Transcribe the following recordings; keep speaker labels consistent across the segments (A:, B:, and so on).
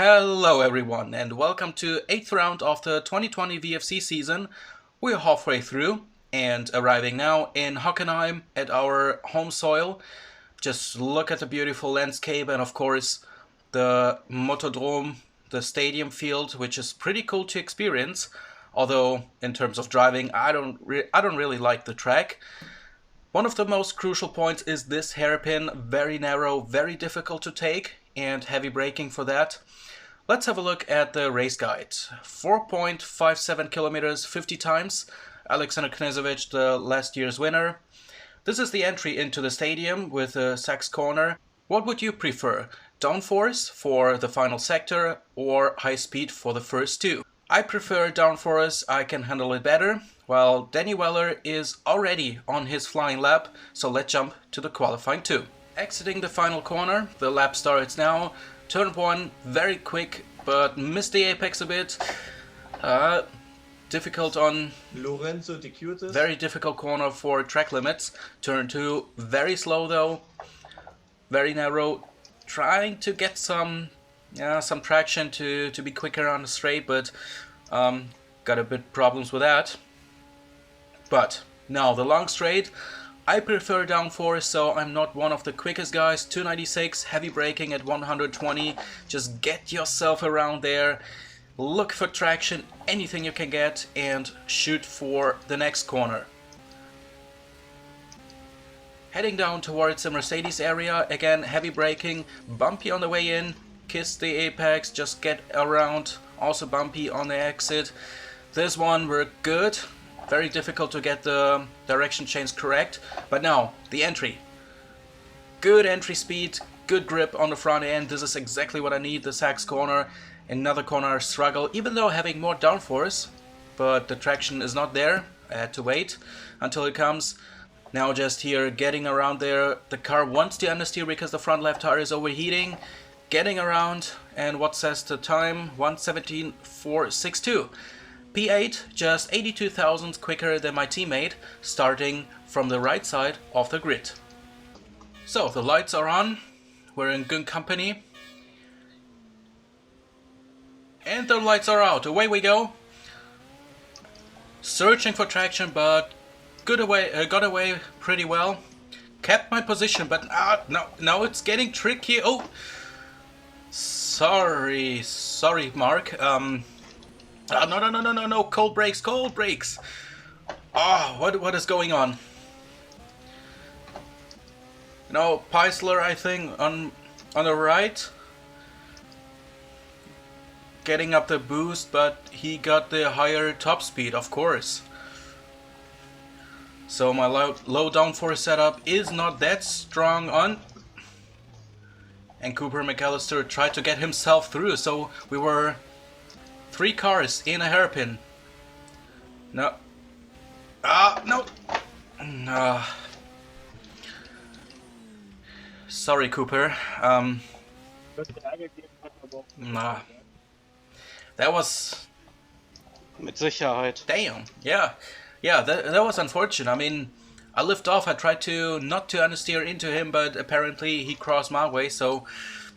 A: Hello everyone and welcome to 8th round of the 2020 VFC season. We're halfway through and arriving now in Hockenheim at our home soil. Just look at the beautiful landscape and of course the Motodrome, the stadium field, which is pretty cool to experience. Although in terms of driving, I don't really like the track. One of the most crucial points is this hairpin, very narrow, very difficult to take, and heavy braking for that. Let's have a look at the race guide. 4.57 kilometers 50 times. Alexander Knežević, the last year's winner. This is the entry into the stadium with a Sachs corner. What would you prefer? Downforce for the final sector or high speed for the first two? I prefer downforce, I can handle it better. Well, Danny Weller is already on his flying lap, so let's jump to the qualifying two. Exiting the final corner, the lap starts now. Turn 1, very quick, but missed the apex a bit. Difficult on
B: Lorenzo de Curtis.
A: very difficult corner for track limits. Turn 2, very slow though, very narrow. Trying to get some traction to be quicker on the straight, but got a bit problems with that. But now the long straight, I prefer downforce, so I'm not one of the quickest guys. 296, heavy braking at 120. Just get yourself around there, look for traction, anything you can get, and shoot for the next corner. Heading down towards the Mercedes area, again heavy braking, bumpy on the way in, kiss the apex, just get around, also bumpy on the exit. This one we're good. Very difficult to get the direction change correct, but now the entry. Good entry speed, good grip on the front end. This is exactly what I need. The Sachs corner, another corner struggle, even though having more downforce, but the traction is not there. I had to wait until it comes. Now just here getting around there. The car wants to understeer because the front left tire is overheating. Getting around, and what says the time? 1:17.462. P8, just 82 thousandths quicker than my teammate, starting from the right side of the grid. So the lights are on, we're in good company. And the lights are out, away we go. Searching for traction, but got away pretty well. Kept my position, but now it's getting tricky. Oh, sorry Mark. No, cold brakes. Oh, what is going on? Peisler, I think, on the right. Getting up the boost, but he got the higher top speed, of course. So my low downforce setup is not that strong on. And Cooper McAllister tried to get himself through, so we were 3 cars in a hairpin. No. No. Sorry, Cooper. That was...
C: Mit Sicherheit.
A: Damn. Yeah, that was unfortunate. I mean, I lift off, I tried to not to understeer into him, but apparently he crossed my way, so...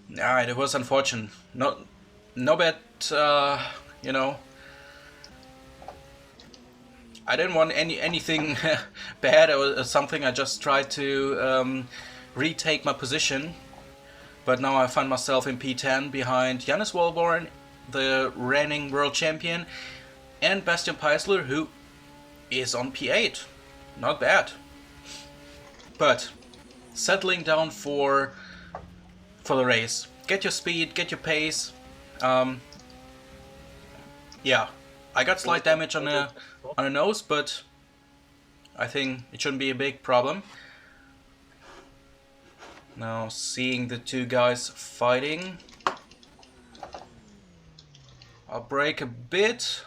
A: it was unfortunate. No bad... I didn't want anything bad or something. I just tried to retake my position, but now I find myself in P10 behind Jannis Wallborn, the reigning world champion, and Bastian Peisler, who is on P8. Not bad, but settling down for the race. Get your speed, get your pace. Yeah, I got slight damage on the nose, but I think it shouldn't be a big problem. Now seeing the two guys fighting. I'll brake a bit,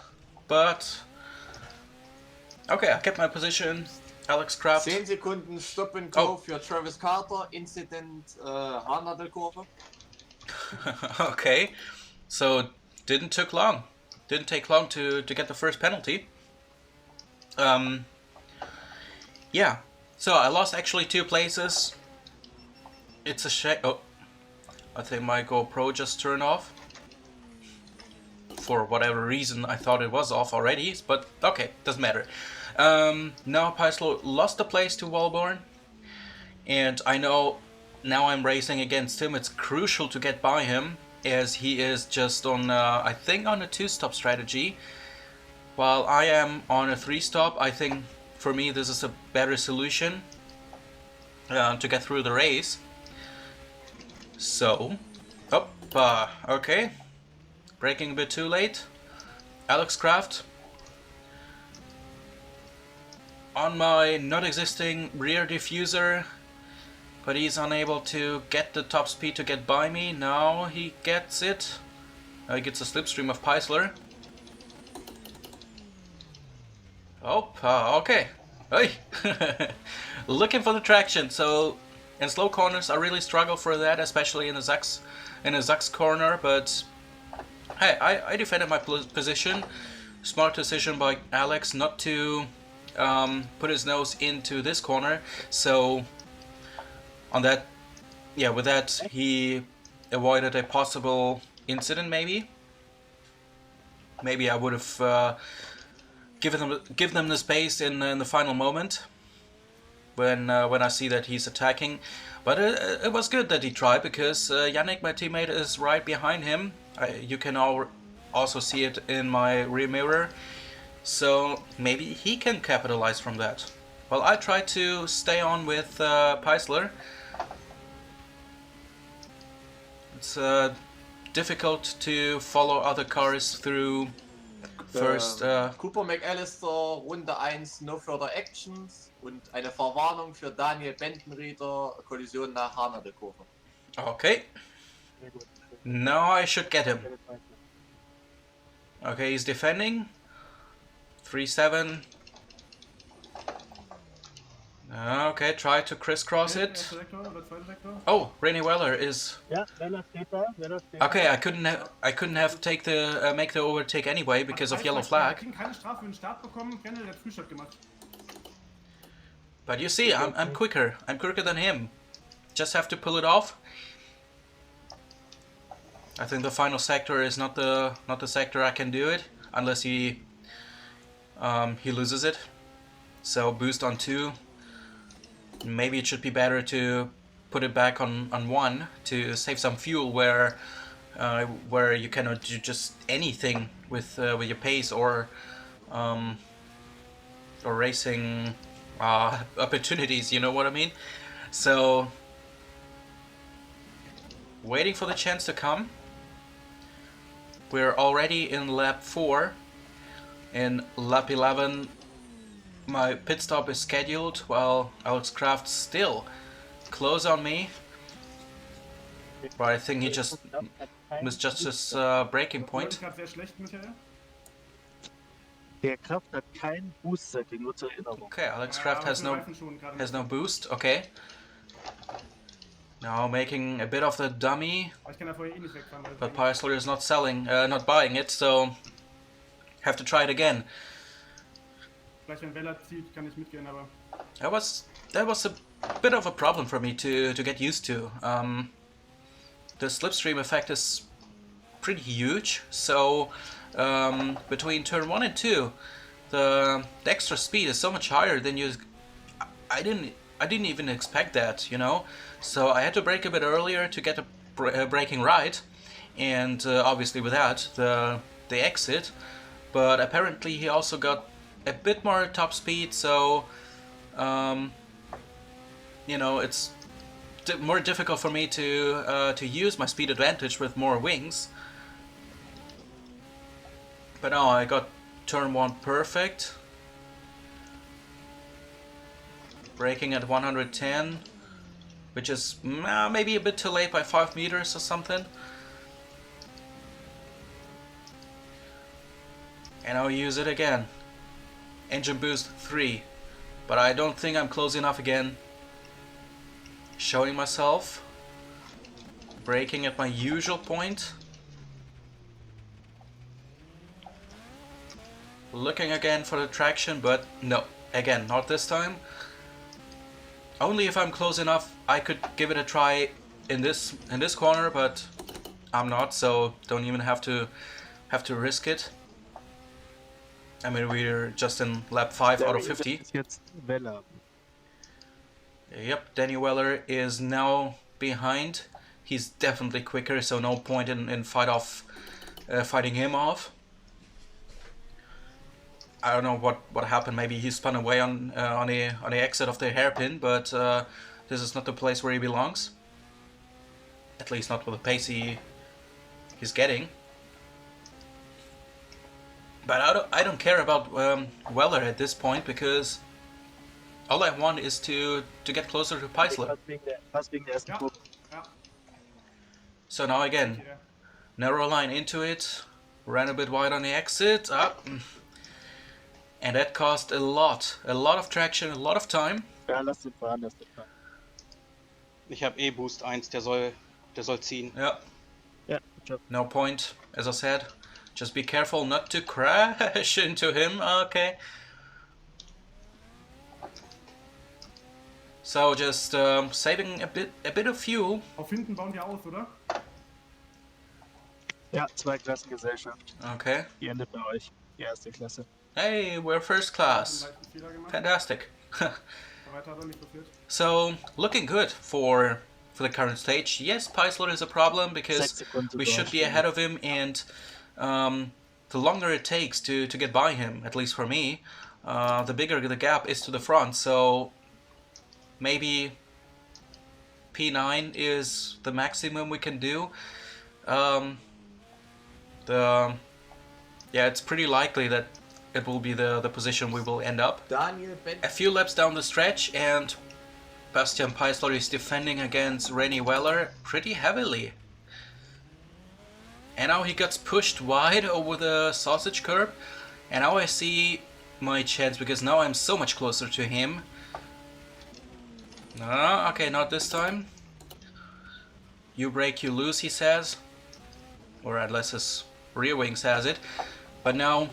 A: but okay, I kept my position. Alex Kraft.
B: 10 Sekunden Stop and Go für Travis Carter, Incident Haarnadelkurve.
A: Okay, so didn't take long to get the first penalty. Yeah, so I lost actually 2 places. It's a shame. Oh, I think my GoPro just turned off. for whatever reason. I thought it was off already, but okay, doesn't matter. Now Paisler lost the place to Walborn, and I know now I'm racing against him. It's crucial to get by him, as he is just on, I think, on a 2-stop strategy, while I am on a 3-stop. I think for me this is a better solution to get through the race. So, okay, braking a bit too late. Alex Kraft on my not existing rear diffuser, but he's unable to get the top speed to get by me. Now he gets it. Now he gets a slipstream of Paisler. Okay. Hey. Looking for the traction. So in slow corners I really struggle for that, especially in the Zach's corner, but hey, I defended my position. Smart decision by Alex not to put his nose into this corner. So on that, yeah, with that he avoided a possible incident. Maybe I would have given them the space in the final moment when I see that he's attacking. But it was good that he tried, because Yannick, my teammate, is right behind him. You can also see it in my rear mirror. So maybe he can capitalize from that. Well, I try to stay on with Paisler. It's difficult to follow other cars through first.
B: Cooper McAllister, Runde 1, No Further Actions, und eine Verwarnung für Daniel Bendenrieder, Kollision nach Hana der Kurve.
A: Okay. Now I should get him. Okay, he's defending. 3-7. Okay, try to crisscross it. Oh, Rainy Weller is.
D: Ja, Weller steht da.
A: Okay, I couldn't have make the overtake anyway because of yellow flag. But you see, I'm quicker. I'm quicker than him. Just have to pull it off. I think the final sector is not the sector I can do it unless he loses it. So boost on 2. Maybe it should be better to put it back on 1 to save some fuel where you cannot do just anything with your pace or racing opportunities. You know what I mean? So waiting for the chance to come. We're already in lap 4. In lap 11. My pit stop is scheduled, while Alex Kraft still close on me. But I think he just misjudged his braking point.
D: Der Kraft hat kein Boost-Setting, nur zur Erinnerung.
A: Okay, Alex Kraft has no boost. Okay. Now making a bit of the dummy, but Paisler is not buying it, so have to try it again. That was a bit of a problem for me to get used to. The slipstream effect is pretty huge, so between turn 1 and 2, the extra speed is so much higher than you. I didn't even expect that, you know. So I had to brake a bit earlier to get the braking right, and obviously with that the exit. But apparently he also got a bit more top speed, so you know, it's more difficult for me to use my speed advantage with more wings. But now I got turn 1 perfect, braking at 110, which is maybe a bit too late by 5 meters or something. And I'll use it again. Engine boost 3, but I don't think I'm close enough again. Showing myself, braking at my usual point. Looking again for the traction, but no, again, not this time. Only if I'm close enough I could give it a try in this corner, but I'm not, so don't even have to have to risk it. I mean, we're just in lap 5 out of 50.
D: Ist jetzt Weller.
A: Yep, Danny Weller is now behind. He's definitely quicker, so no point in fighting him off. I don't know what happened. Maybe he spun away on the exit of the hairpin, but this is not the place where he belongs. At least not with the pace he's getting. But I don't care about Weller at this point, because all I want is to get closer to Peisler.
D: Fast wegen der ersten
E: Ja.
D: Kurve.
E: Ja.
A: So now again,
E: Okay.
A: narrow line into it, ran a bit wide on the exit, up, and that cost a lot of traction, a lot of time.
D: Ja, lass den fahren, lass den fahren.
C: Ich habe Boost 1, der soll ziehen.
A: Yeah,
D: Ja, good job.
A: no point, as I said. Just be careful not to crash into him. Okay. So just saving a bit of fuel.
E: Auf hinten bauen die aus, oder?
D: Ja, Zweiklassengesellschaft.
A: Okay.
D: Die endet bei euch. Die erste Klasse.
A: Hey, we're first
E: Einen
A: class.
E: leichten Fehler gemacht.
A: Fantastic.
E: Weiter hat er nicht passiert.
A: So looking good for the current stage. Yes, Peisler is a problem because
D: 6 Sekunden
A: we should be ahead of him, and the longer it takes to get by him, at least for me, the bigger the gap is to the front. So maybe P9 is the maximum we can do. Yeah, it's pretty likely that it will be the position we will end up.
B: Daniel Benton.
A: A few laps down the stretch, and Bastian Peisler is defending against Rennie Weller pretty heavily. And now he gets pushed wide over the sausage curb, and now I see my chance, because now I'm so much closer to him. No, okay, not this time. You break, you lose, he says. Or unless his rear wing says it. But now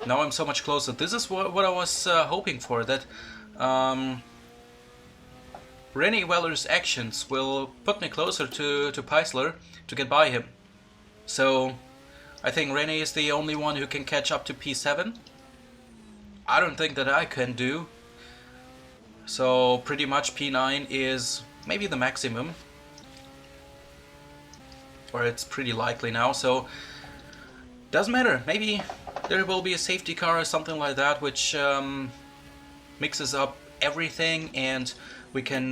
A: I'm so much closer. This is what I was hoping for, that Rennie Weller's actions will put me closer to Peisler to get by him. So I think Rennie is the only one who can catch up to P7. I don't think that I can do. So pretty much P9 is maybe the maximum. Or it's pretty likely now, so doesn't matter. Maybe there will be a safety car or something like that, which mixes up everything, and we can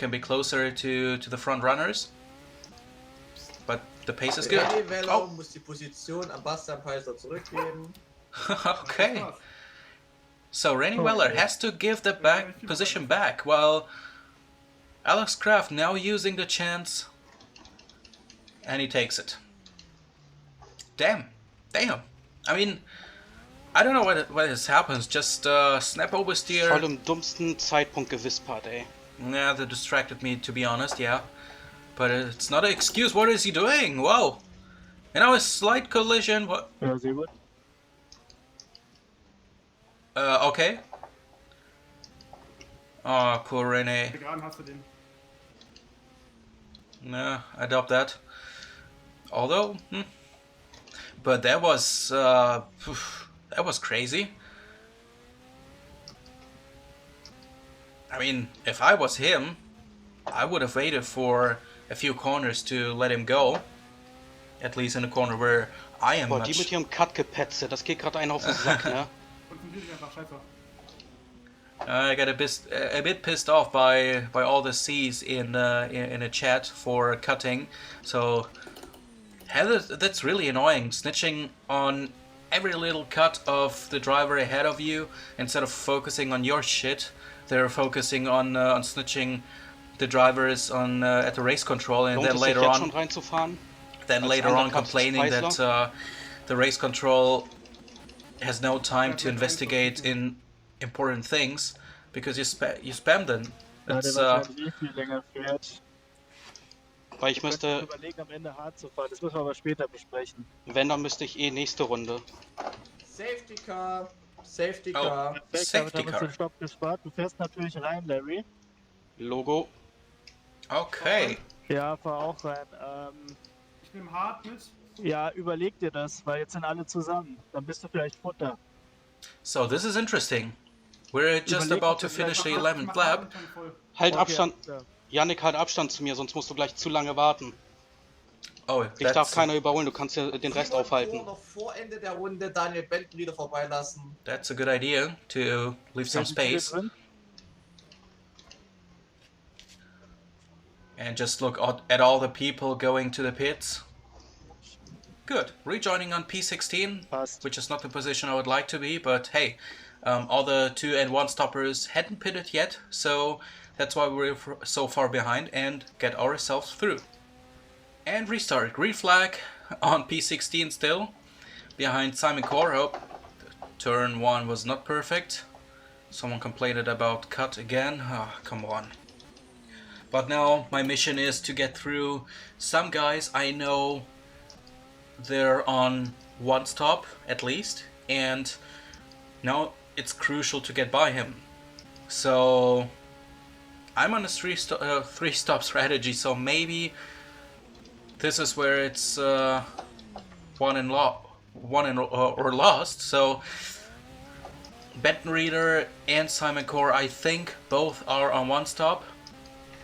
A: be closer to the front runners. But the pace is good.
B: Danny Weller
A: Oh,
B: muss die Position an Bastian Peisler zurückgeben.
A: okay. So Rennie Weller has to give the position back, while Alex Kraft now using the chance, and he takes it. Damn. I mean, I don't know what has happened. Just snap oversteer.
C: Voll im dummsten Zeitpunkt gewispert, ey.
A: Yeah, that distracted me, to be honest, yeah. But it's not an excuse. What is he doing? Whoa. And now a slight collision. What?
D: Ja, sehr gut.
A: Okay. Oh, poor Rene.
E: Gerade hast du den.
A: No, I doubt that. Although, but that was crazy. I mean, if I was him, I would have waited for a few corners to let him go. At least in a corner where I am
C: Boah, die mit
A: much...
C: ihrem Cut-Gepetze, das geht gerade einen auf den Sack, ne?
E: Konzentrier dich einfach, scheiße.
A: I got a bit pissed off by all the C's in a chat for cutting. So that's really annoying. Snitching on every little cut of the driver ahead of you instead of focusing on your shit. They're focusing on snitching the drivers on at the race control, and
C: Lohnt
A: then
C: es sich
A: later
C: jetzt schon
A: on
C: reinzufahren?
A: then
C: Als
A: later on
C: Undercut
A: complaining that
C: Peisler?
A: the race control has no time to investigate in important things because you spam them.
D: Da der
A: It's
D: wahrscheinlich viel länger fährt.
C: Weil ich
D: Ich möchte
C: müsste,
D: überlegen, am Ende hart zu fahren. Das müssen wir aber später besprechen.
C: wenn, dann müsste ich nächste Runde.
B: Safety Car. Safety
A: Oh.
B: Car.
D: Perfekt,
A: Safety
D: damit haben wir
A: car.
D: den Stopp gespart. Du fährst natürlich rein, Larry.
C: Logo.
A: okay.
D: Ja, fahr auch rein.
E: Ich nehme hart mit.
D: Ja, überleg dir das, weil jetzt sind alle zusammen. Dann bist du vielleicht Futter.
A: So this is interesting. We're just
D: Überleg
A: about
D: dir
A: to
D: vielleicht.
A: finish the
E: Ich
A: 11th
E: mach
A: lap.
E: den Tank voll.
C: Halt
D: Okay,
C: Abstand.
D: ja.
C: Yannick, halt Abstand zu mir, sonst musst du gleich zu lange warten.
A: Oh,
C: Dich darf
A: that's
C: keiner überholen, du kannst ja den Rest
B: Simon
C: aufhalten.
B: Thor noch vor Ende der Runde Daniel Bentenrieder vorbeilassen.
A: a good idea to leave some
D: Wer sind hier
A: space
D: drin?
A: and just look at all the people going to the pits. Good. Rejoining on P16,
D: Passt.
A: which is not the position I would like to be, but hey, all the 2 and 1 stoppers hadn't pitted yet, so that's why we're so far behind and get ourselves through. And restart. Green flag on P16 still, behind Simon Corhope. Turn 1 was not perfect. Someone complained about cut again. Ah, come on. But now my mission is to get through some guys I know they're on 1 stop at least, and now it's crucial to get by him. So I'm on a 3-stop strategy, so maybe this is where it's won and or lost. So Benton Reader and Simon Core, I think both are on 1 stop.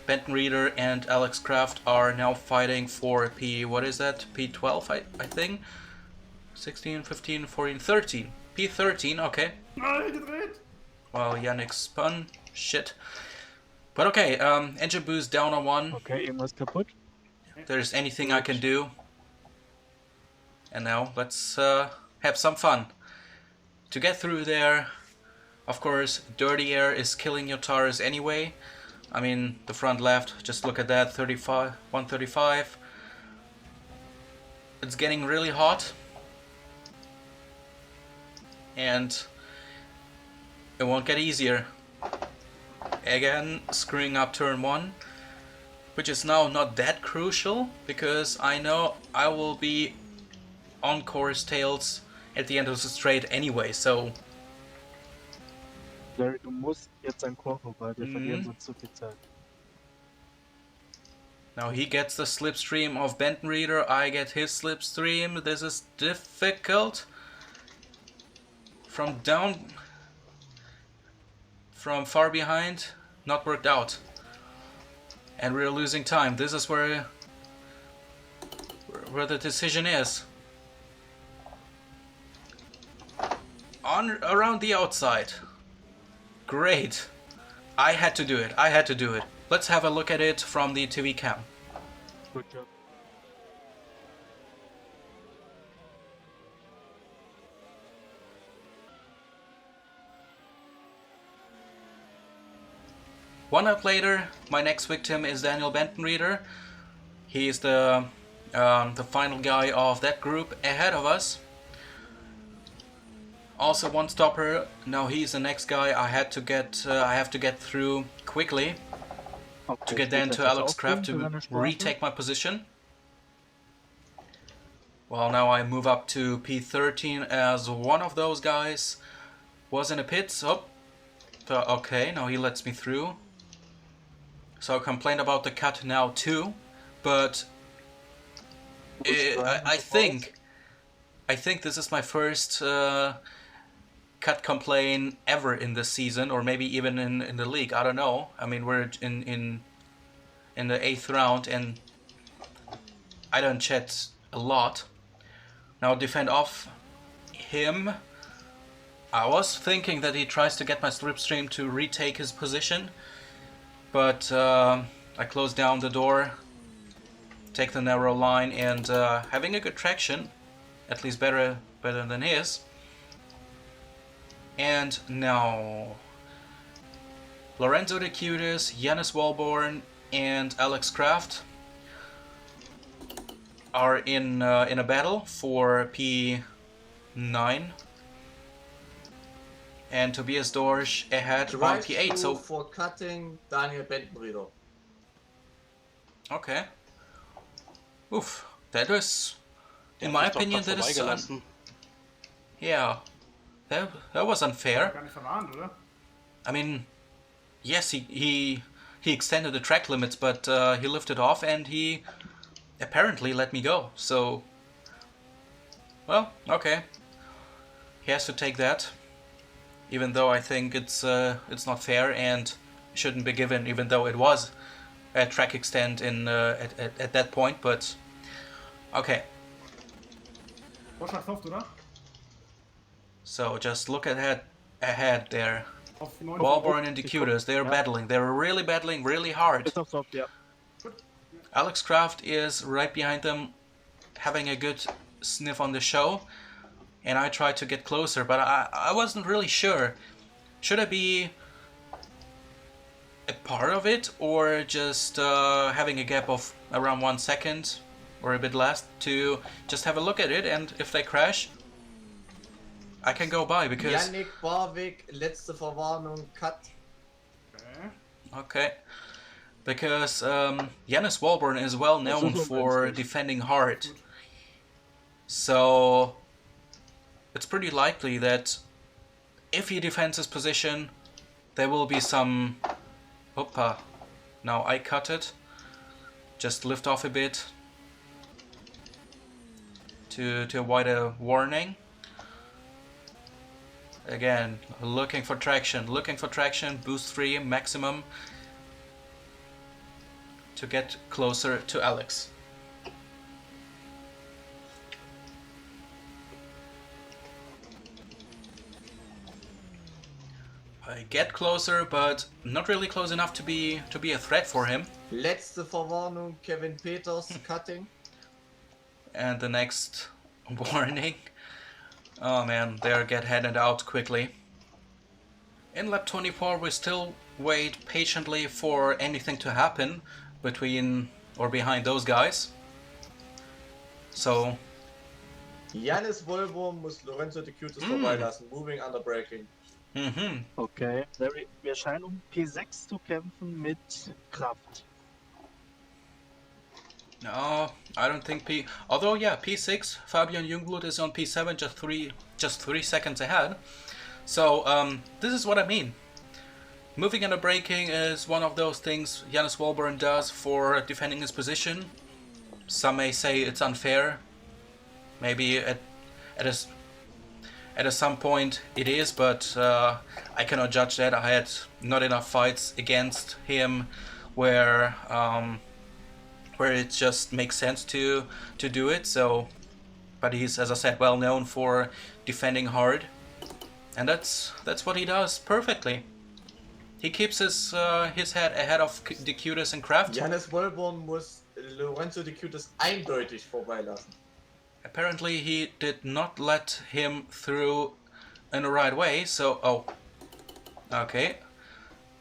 A: Benton Reader and Alex Kraft are now fighting for what is that? P12, I think? 16, 15, 14, 13. P13, okay.
E: Nein, gedreht!
A: Well, Yannick spun. Shit. But okay, engine boost down on 1.
D: Okay, irgendwas kaputt.
A: There's anything I can do. And now let's have some fun. To get through there, of course, dirty air is killing your tires anyway. I mean, the front left, just look at that, 135. It's getting really hot. And it won't get easier. Again, screwing up turn 1, which is now not that crucial, because I know I will be on course tails at the end of the straight anyway, so
D: Larry, du musst jetzt an Chor vorbei, wir verlieren sonst zu viel Zeit.
A: now he gets the slipstream of Benton Reader, I get his slipstream. This is difficult. From far behind, not worked out. And we're losing time. This is where the decision is. Around the outside. Great. I had to do it. Let's have a look at it from the TV cam.
D: Good job.
A: One up later, my next victim is Daniel Benton Reader. He's the final guy of that group ahead of us. Also 1 stopper. Now he's the next guy I have to get through quickly
D: Okay,
A: to get then to Alex Kraft to retake my position. Well, now I move up to P13 as one of those guys was in a pit. So, okay, now he lets me through. So I complained about the cut now too, but I think this is my first cut complaint ever in this season, or maybe even in the league. I don't know. I mean, we're in the 8th round, and I don't chat a lot. Now defend off him. I was thinking that he tries to get my slipstream to retake his position, but I close down the door, take the narrow line, and having a good traction, at least better than his. And now Lorenzo De Cutis, Yannis Walborn, and Alex Kraft are in a battle for P9, and Tobias Dorsch ahead on P8. So
B: for cutting Daniel Bentenrieder.
A: okay, oof, that was, in my opinion, that is yeah, that was unfair.
E: Gar nicht verwarnt, oder?
A: I mean, yes, he extended the track limits, but he lifted off and he apparently let me go. So Well, okay. He has to take that, even though I think it's not fair and shouldn't be given, even though it was a track extend in at that point. But okay,
E: Vorschlag soft, oder?
A: so just look ahead there.
E: Auf 9.
A: Walborn and Decutus, they're
D: Yeah.
A: battling. They're really battling really hard.
D: Ist auf Soft, ja.
A: Alex Kraft is right behind them, having a good sniff on the show, and I tried to get closer, but I wasn't really sure. Should I be a part of it, or just having a gap of around 1 second, or a bit less, to just have a look at it, and if they crash, I can go by, because...
B: Yannick Barwig, letzte Verwarnung, cut.
E: Okay.
A: Okay. Because Jannis Walborn is well known for defending hard. So it's pretty likely that if he defends his position, there will be some... Hoppa. Now I cut it. Just lift off a bit to avoid a warning. Again, looking for traction, boost 3 maximum to get closer to Alex. I get closer, but not really close enough to be a threat for him.
B: Letzte Verwarnung, Kevin Peters, cutting.
A: And the next warning. Oh man, they get headed out quickly. In lap 24 we still wait patiently for anything to happen between or behind those guys. So...
B: Jannis Wolborn muss Lorenzo Decutus vorbeilassen. Moving under braking.
D: Okay. Wir scheinen P6 zu kämpfen mit Kraft.
A: No, I don't think Although yeah, P6, Fabian Jungblut is on P7, just 3 seconds ahead. So this is what I mean. Moving under braking is one of those things Jannis Walborn does for defending his position. Some may say it's unfair. Maybe at some point it is, but I cannot judge that. I had not enough fights against him where it just makes sense to do it. So, but he's, as I said, well known for defending hard, and that's what he does perfectly. He keeps his head ahead of Decutus and Kraft.
B: Jannis Wolborn muss Lorenzo Decutus eindeutig vorbeilassen.
A: Apparently he did not let him through in the right way, so... Okay.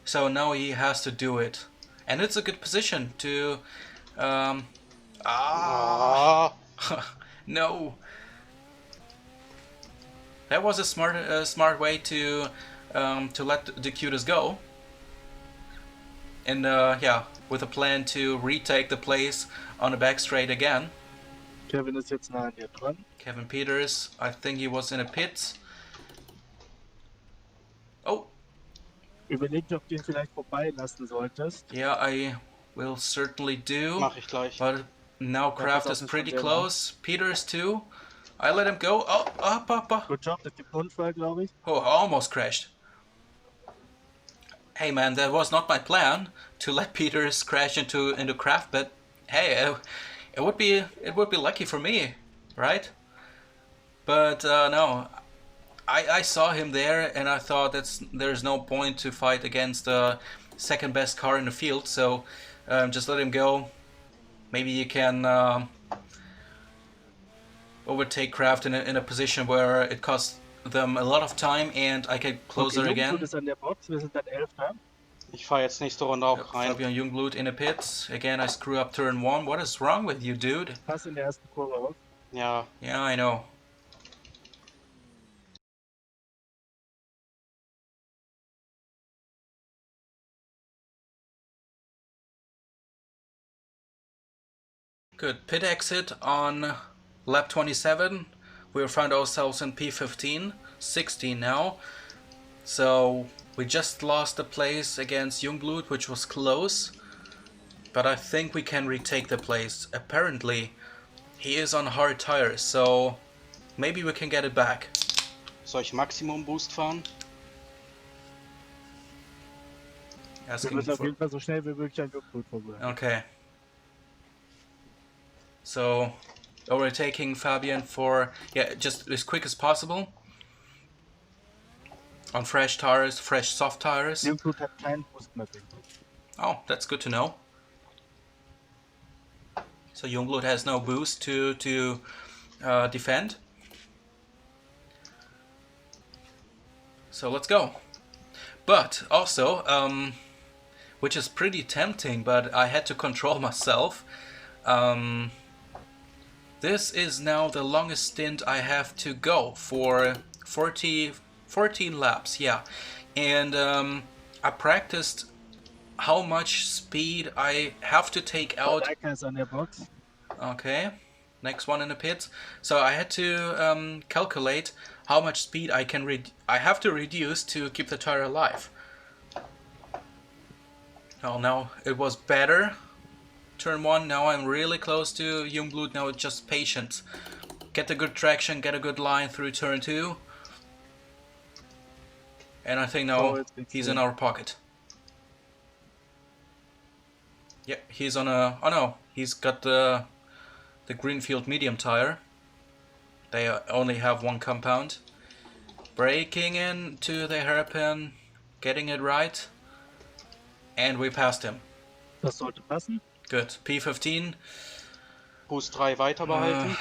A: So now he has to do it. And it's a good position to... No! That was a smart way to let Decutus go. And yeah, with a plan to retake the place on the back straight again.
D: Kevin ist jetzt nah an dir dran.
A: Kevin Peters, I think he was in a pit. Oh!
D: Überlegt, ob du ihn vielleicht vorbeilassen solltest.
A: Yeah, I will certainly do.
C: Mach ich gleich.
A: But now Kraft
D: pass
A: is
D: auf,
A: pretty
D: ist von
A: close. Peters too. I let him go. Oh, up.
D: Good job, das gibt Unfall, glaube ich.
A: Oh, I almost crashed. Hey man, that was not my plan to let Peters crash into Kraft, but hey, it would be lucky for me, right? But no, I saw him there and I thought there's no point to fight against the second best car in the field, so just let him go. Maybe you can overtake Kraft in a position where it costs them a lot of time and I get closer again.
D: Jungblut ist an der Box, wir sind dann 11.
C: Ich fahre jetzt nächste Runde auch rein.
A: Fabian Jungblut in a pit. Again, I screw up turn 1. What is wrong with you, dude?
D: Pass in der ersten Kurve auf.
C: Ja,
A: Yeah, I know. Good. Pit exit on lap 27. We found ourselves in P15, 16 now. So we just lost the place against Jungblut, which was close. But I think we can retake the place. Apparently, he is on hard tires, so Maybe we can get it back.
C: Soll ich Maximum Boost fahren?
D: Wir
A: Asking
D: müssen auf
A: for...
D: jeden Fall so schnell wie möglich an Jungblut vorbei.
A: Okay. So, overtaking Fabian for, yeah, just as quick as possible. On fresh tires, fresh soft tires.
D: Jungblut hat keinen Boost-Mapping.
A: Oh, that's good to know. So Jungblut has no boost to defend. So let's go. But also, which is pretty tempting, but I had to control myself. This is now the longest stint I have to go for 14 laps, yeah. And I practiced how much speed I have to take out.
D: Leica ist an der Box.
A: Okay, next one in the pits. So I had to calculate how much speed I have to reduce to keep the tire alive. Oh, now it was better. Turn 1, now I'm really close to Jungblut. Now it's just patience. Get a good traction, get a good line through turn 2. And I think now he's in our pocket. Yeah, he's on a... Oh no, he's got the Greenfield medium tire. They only have one compound. Braking into the hairpin, getting it right. And we passed him.
D: Das sollte passen.
A: Good. P15.
C: Boost 3 weiter behalten.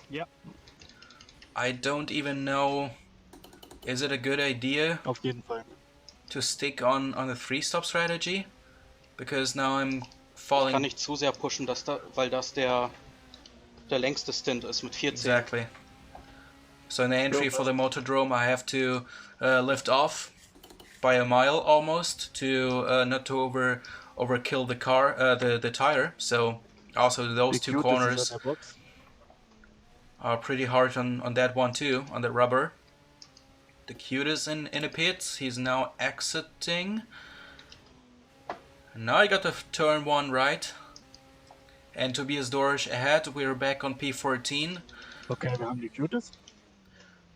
D: Ja,
A: I don't even know... Is it a good idea
D: auf jeden Fall.
A: to stick on the 3-stop strategy? Because now I'm
C: Ich kann
A: falling...
C: nicht zu sehr pushen, weil das der längste Stint ist mit 14.
A: Exactly. So in the entry for the Motordrome I have to lift off by a mile almost to not to overkill the car, the tire. So also those two corners
D: An der Box.
A: are pretty hard on that one too, on the rubber. The cute is in the pits. He's now exiting. And now I got the turn 1 right. And Tobias Dorsch ahead. We're back on P14.
D: Okay, wir haben die Cuties.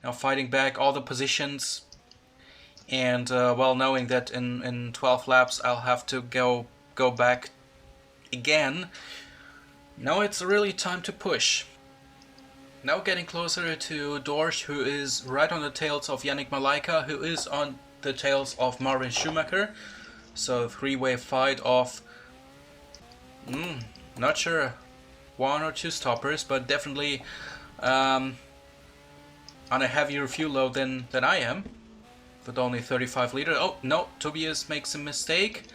A: Now fighting back all the positions. And well, knowing that in 12 laps I'll have to go back again. Now it's really time to push. Now getting closer to Dorsch, who is right on the tails of Yannick Malaika, who is on the tails of Marvin Schumacher. So 3-way fight of, not sure, 1 or 2 stoppers, but definitely on a heavier fuel load than I am, with only 35 liters. Oh no, Tobias makes a mistake.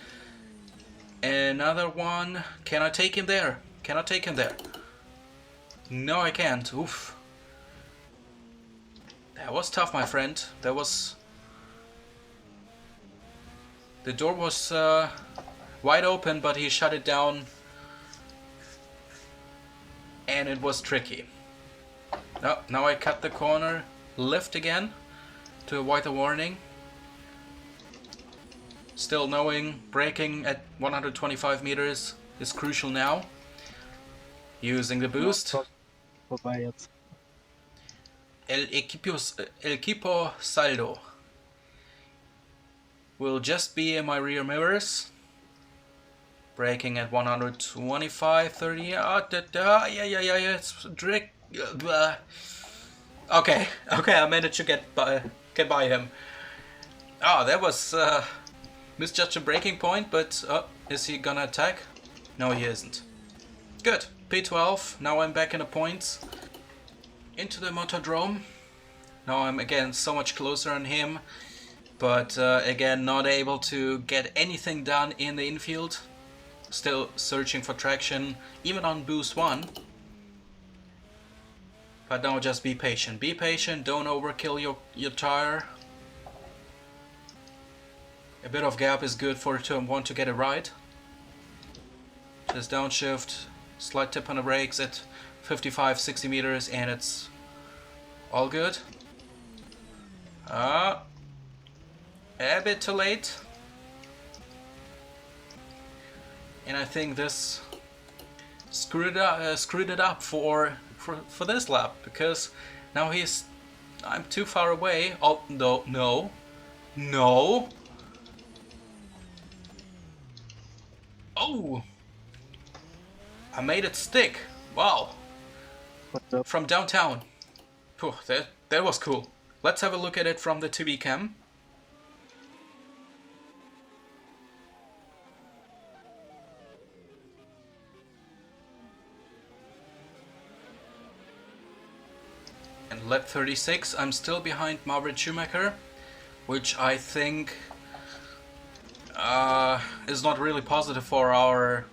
A: Another one. Can I take him there? Can I take him there? No, I can't. Oof. That was tough, my friend. That was... The door was wide open, but he shut it down. And it was tricky. Oh, now I cut the corner. Lift again to avoid the warning. Still knowing braking at 125 meters is crucial now. Using the boost.
D: Vorbei jetzt.
A: El equipo saldo will just be in my rear mirrors. Braking at 125, 30. Yeah, it's drick. Okay, I managed to get by him. Oh, that was misjudged a braking point, but is he gonna attack? No, he isn't. Good. P12. Now I'm back in the points. Into the Motordrome. Now I'm again so much closer on him, but again not able to get anything done in the infield. Still searching for traction, even on boost 1. But now just be patient. Be patient, don't overkill your tire. A bit of gap is good for turn 1 to get it right. Just downshift, slight tip on the brakes at 55-60 meters and it's all good. A bit too late. And I think this screwed it up for for this lap, because now I'm too far away. Oh, no. Oh! I made it stick. Wow.
D: What's up?
A: From downtown. Phew, that was cool. Let's have a look at it from the 2B cam. And lap 36, I'm still behind Marvin Schumacher, which I think is not really positive for our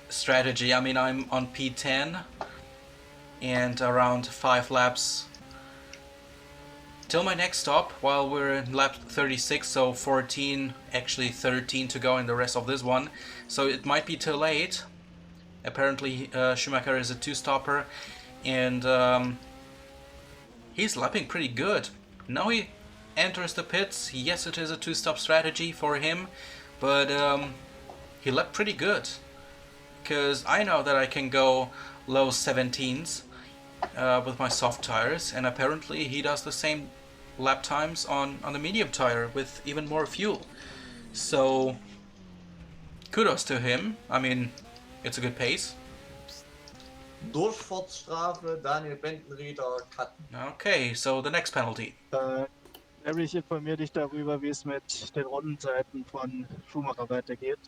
A: strategy. I mean, I'm on P10 and around 5 laps till my next stop, while we're in lap 36, so 14, actually 13 to go in the rest of this one. So it might be too late. Apparently Schumacher is a 2-stopper, and he's lapping pretty good. Now he enters the pits. Yes, it is a 2-stop strategy for him, but he lapped pretty good. Because I know that I can go low 17s with my soft tires, and apparently he does the same lap times on the medium tire with even more fuel. So kudos to him. I mean, it's a good pace.
B: Durchfahrtsstrafe, Daniel Bentenrieder, cutten.
A: Okay, so the next penalty.
D: Larry, ich informiere dich darüber, wie es mit den Rundenzeiten von Schumacher weitergeht.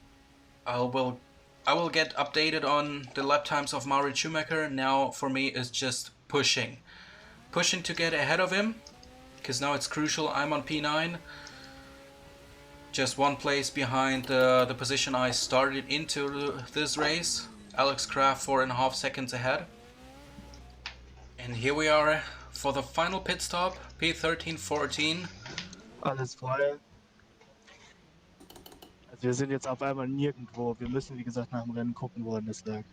A: I will get updated on the lap times of Mario Schumacher. Now for me it's just pushing to get ahead of him, because now it's crucial. I'm on P9, just one place behind the position I started into this race. Alex Kraft 4.5 seconds ahead. And here we are for the final pit stop, P13-14.
D: Alles frei. Also wir sind jetzt auf einmal nirgendwo. Wir müssen, wie gesagt, nach dem Rennen gucken, woran das lag.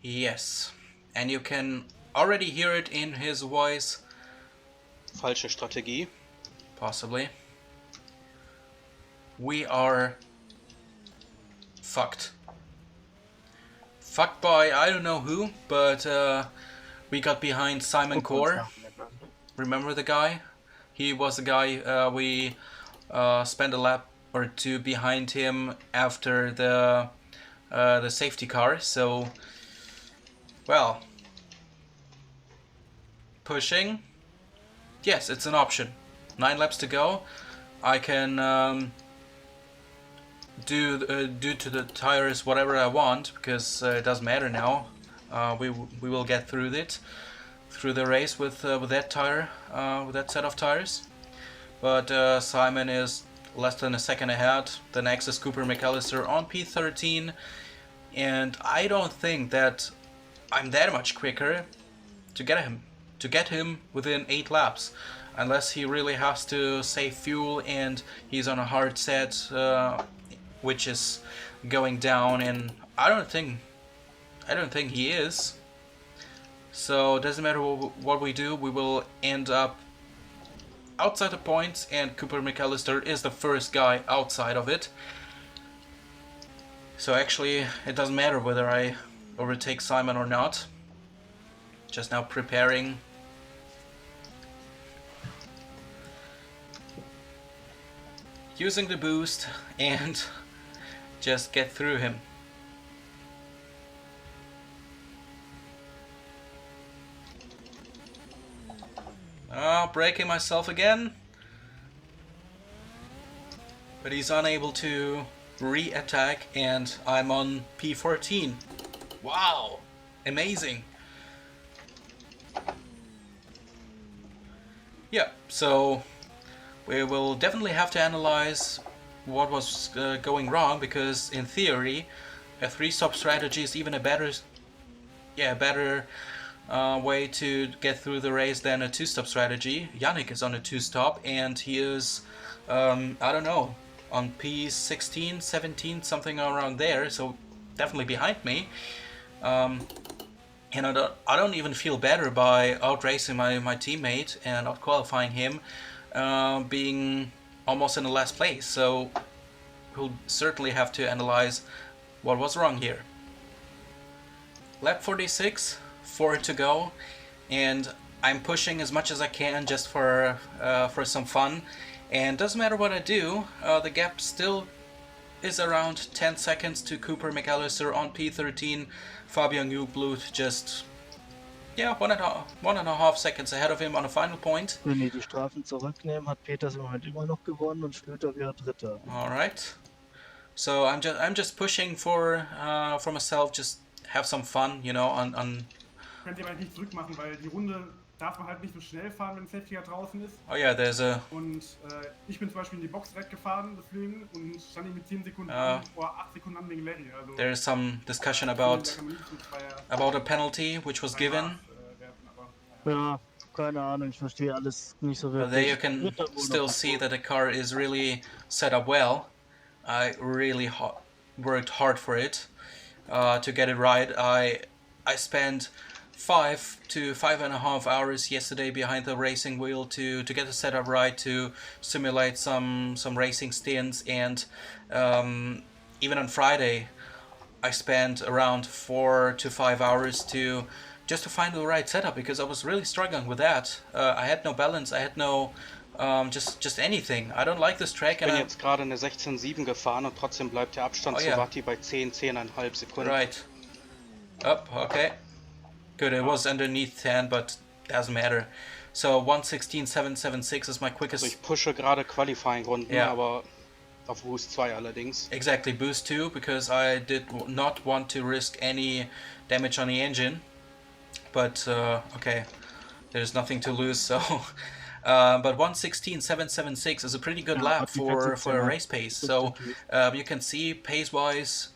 A: Yes, and you can already hear it in his voice.
C: Falsche Strategie.
A: Possibly. We are fucked. Fucked by I don't know who, but we got behind Simon Core. Remember the guy? He was the guy we spent a lap or two behind him after the safety car. So, well, pushing. Yes, it's an option. 9 laps to go. I can do to the tires whatever I want, because it doesn't matter now. We will get through the race with that tire, with that set of tires. But Simon is less than a second ahead. The next is Cooper McAllister on P13, and I don't think that I'm that much quicker to get him within 8 laps, unless he really has to save fuel and he's on a hard set, which is going down, and I don't think he is. So it doesn't matter what we do, we will end up outside the points, and Cooper McAllister is the first guy outside of it. So actually it doesn't matter whether I overtake Simon or not. Just now preparing. Using the boost and just get through him. Braking myself again. But he's unable to re-attack, and I'm on P14. Wow! Amazing! Yeah, so we will definitely have to analyze what was going wrong, because in theory a 3-stop strategy is even a better way to get through the race than a 2-stop strategy. Yannick is on a 2-stop, and he is I don't know, on P16, 17, something around there, so definitely behind me. And I don't even feel better by outracing my teammate and out-qualifying him, being almost in the last place. So we'll certainly have to analyze what was wrong here. Lap 46, 4 to go, and I'm pushing as much as I can just for some fun. And doesn't matter what I do, the gap still is around 10 seconds to Cooper McAllister on P13. Fabian Newblut just, yeah, 1.5 seconds ahead of him on the final point.
D: Wenn die Strafen zurücknehmen, hat Peters im Moment immer noch gewonnen und Schlüter wieder Dritter.
A: All right. So I'm just pushing for myself, just have some fun, you know, on.
E: Könnt ihr aber nicht zurückmachen, weil die Runde darf man halt nicht so schnell fahren, wenn ein Safety Car draußen ist.
A: Oh yeah, there's a.
E: Und ich bin zum Beispiel in die Box direkt gefahren, deswegen, und stand ich mit 10 Sekunden an, oder 8 Sekunden an wegen Larry. Also,
A: There is some discussion
E: da
A: about
E: kann man nicht mit
A: a penalty which was given.
E: werfen, aber,
D: Ja, keine Ahnung, ich verstehe alles nicht so
A: But
D: wirklich.
A: there you can
D: Dritter wohl
A: still
D: noch
A: see
D: gut.
A: that the car is really set up well. I really worked hard for it to get it right. I spent 5 to 5.5 hours yesterday behind the racing wheel to get the setup right, to simulate some racing stints, and even on Friday I spent around 4 to 5 hours just to find the right setup, because I was really struggling with that. I had no balance, I had no just anything. I don't like this track,
C: Ich bin
A: and
C: jetzt gerade eine 16,7 gefahren und trotzdem bleibt der Abstand
A: Oh,
C: zu
A: ja.
C: Watti bei 10,5 Sekunden.
A: right. Up, okay. Good, it was underneath 10, but doesn't matter. So 1:16.776 is my quickest.
C: Also ich pushe gerade Qualifying-Runden,
A: Ja.
C: aber auf Boost 2 allerdings.
A: Exactly, boost 2, because I did not want to risk any damage on the engine. But okay, there's nothing to lose, so. But 1:16.776 is a pretty good
D: Ja,
A: lap
D: hat die
A: for a
D: 14er.
A: race pace. So you can see pace-wise,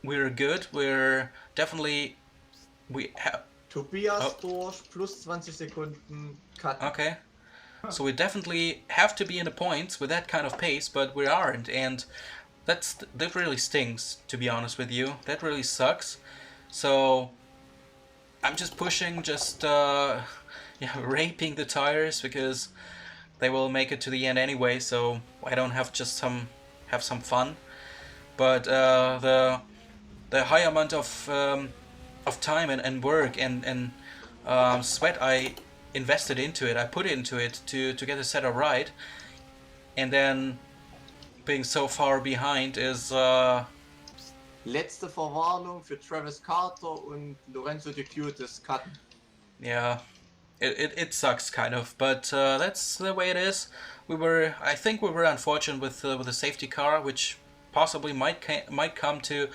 A: we're good. We're definitely we have.
B: Tobias durch, plus 20 Sekunden, Cut.
A: Okay. So we definitely have to be in the points with that kind of pace, but we aren't, and that really stings, to be honest with you. That really sucks. So I'm just pushing, just raping the tires, because they will make it to the end anyway. So I don't have have some fun. But the high amount of time and work and sweat I invested into it, I put into it to get the setup right, and then being so far behind is
B: Letzte Verwarnung für Travis Carter und Lorenzo De Cutis cutten.
A: yeah, it sucks kind of, but that's the way it is. I think we were unfortunate with the safety car, which possibly might come to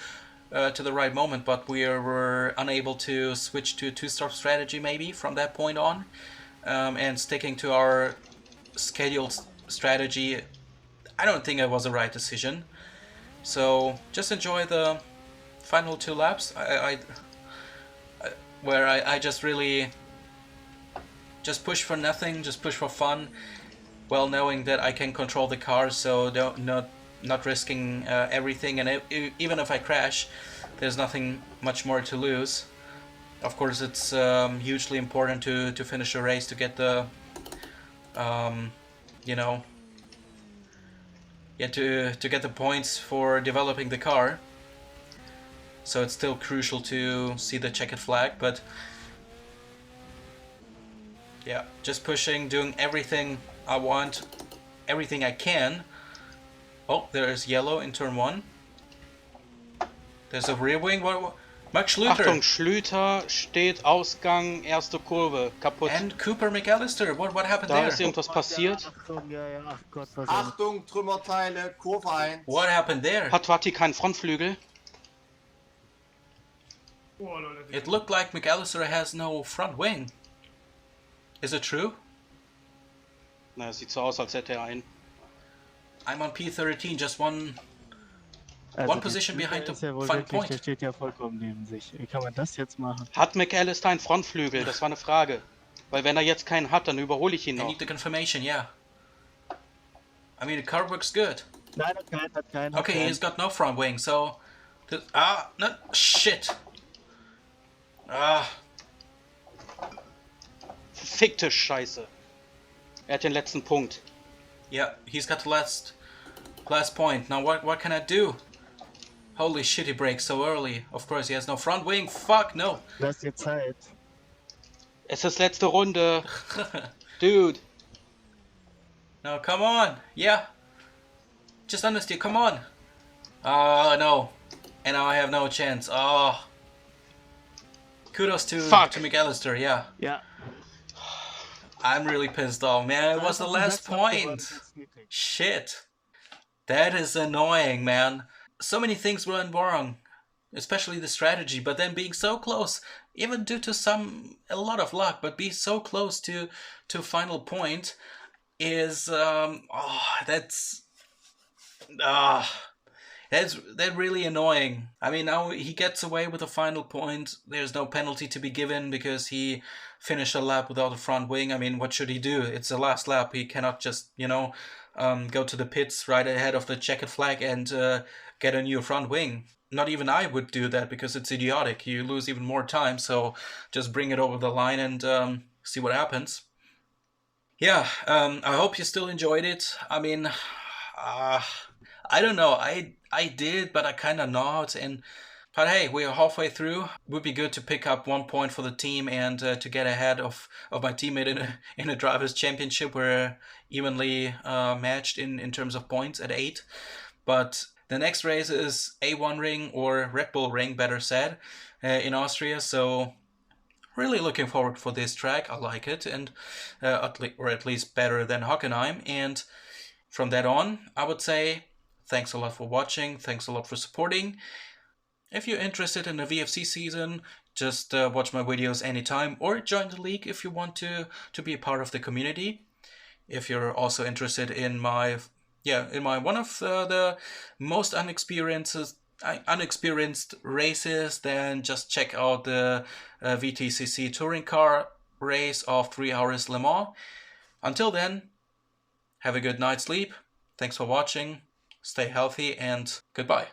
A: the right moment, but we were unable to switch to two-stop strategy maybe from that point on, and sticking to our scheduled strategy. I don't think it was the right decision. So just enjoy the final 2 laps. Where I just really just push for nothing, just push for fun, well knowing that I can control the car, so not risking everything. And even if I crash, there's nothing much more to lose. Of course, it's hugely important to finish a race to get the you know. Yeah, to get the points for developing the car. So it's still crucial to see the checkered flag, but yeah, just pushing, doing everything I want, everything I can. Oh, there's yellow in turn 1. There's a rear wing. What? Max Schlüter
C: Achtung, Schlüter steht Ausgang, erste Kurve, kaputt.
A: and Cooper McAllister. What happened
C: Da
A: there?
C: ist irgendwas passiert.
D: Achtung, ja, ach Gott, was ist
B: Achtung, Trümmerteile, Kurve 1.
A: What happened there?
C: Hat Watti keinen Frontflügel?
E: oh Leute,
A: It looked like McAllister has no front wing. Is it true?
C: Na, es sieht so aus, als hätte er einen.
A: I'm on P13, just one
D: Also
A: position
D: der
A: behind the
D: ist ja wohl
A: final
D: wirklich,
A: point.
D: der steht ja vollkommen neben sich. Wie kann man das jetzt machen?
C: Hat McAllister einen Frontflügel? Das war eine Frage. Weil wenn er jetzt keinen hat, dann überhole ich ihn
A: I
C: noch.
A: need the confirmation, yeah. I mean, the car works good.
D: Nein, hat keinen.
A: Okay, he's got no front wing, so... no, shit.
C: Fickte Scheiße. Er hat den letzten Punkt.
A: Yeah, he's got the last point. Now what can I do? Holy shit, he brakes so early. Of course, he has no front wing. Fuck, no.
D: Lass dir Zeit.
C: Es ist letzte Runde. Dude.
A: No, come on. Yeah. Just understeer. Come on. Oh, no. And now I have no chance. Oh. Kudos to McAllister, yeah.
D: Ja.
A: I'm really pissed off, man. It was the last point. Shit. That is annoying, man. So many things went wrong, especially the strategy, but then being so close, even due to a lot of luck, but be so close to final point is that's really annoying. I mean, now he gets away with a final point. There's no penalty to be given because he finished a lap without a front wing. I mean, what should he do? It's the last lap. He cannot just, go to the pits right ahead of the checkered flag and get a new front wing. Not even I would do that because it's idiotic. You lose even more time, so just bring it over the line and see what happens. Yeah, I hope you still enjoyed it. I mean, I don't know. I did, but I kind of not. But hey, we are halfway through. Would be good to pick up 1 point for the team and to get ahead of my teammate in a drivers' championship. We're evenly matched in terms of points at 8. But the next race is A1 Ring, or Red Bull Ring, better said, in Austria. So really looking forward for this track. I like it, and or at least better than Hockenheim. And from that on, I would say thanks a lot for watching. Thanks a lot for supporting. If you're interested in the VFC season, just watch my videos anytime, or join the league if you want to be a part of the community. If you're also interested in my one of the most unexperienced races, then just check out the VTCC touring car race of 3 hours Le Mans. Until then, have a good night's sleep. Thanks for watching. Stay healthy and goodbye.